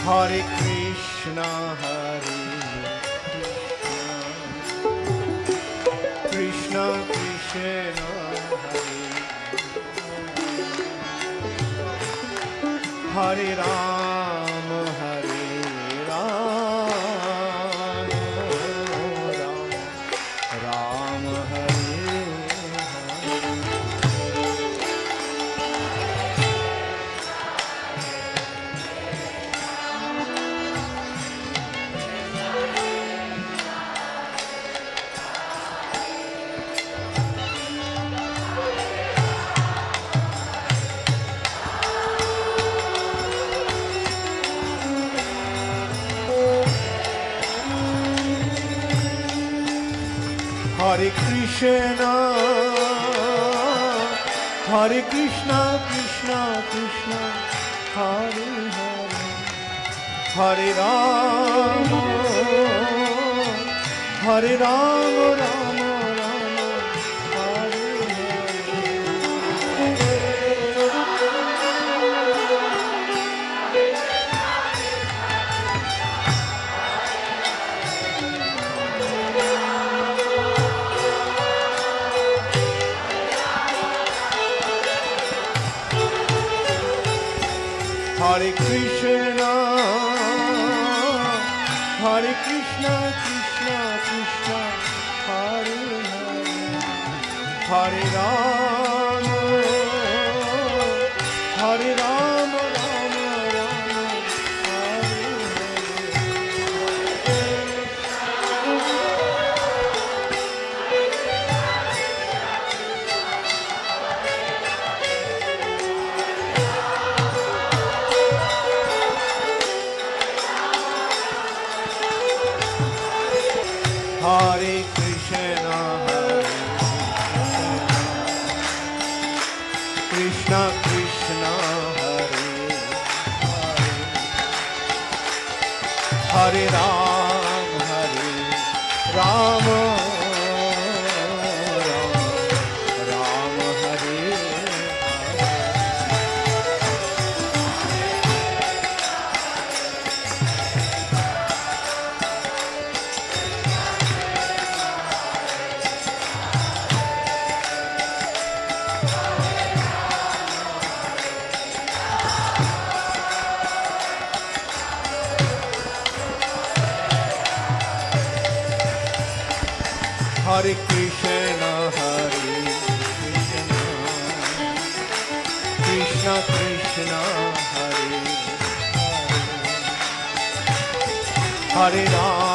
Hare Krishna, Krishna Krishna, Hare Ram, Hare Ram, Ram Hare Hare Krishna, Hare Krishna, Krishna Krishna, Hare Hare, Hare Rama, Hare Rama, Rama Rama, Hare Hare Krishna, Hare Krishna, Krishna Krishna, Hare Hare, Hare Rama, Hare Rama, Rama Rama, Hare Hare Krishna, Krishna Krishna, Hare Hare, Hare Ram, Hare Rama, Ram Hare Hare Krishna, Hare Krishna, Krishna Krishna, Hare Hare, Hare Ram.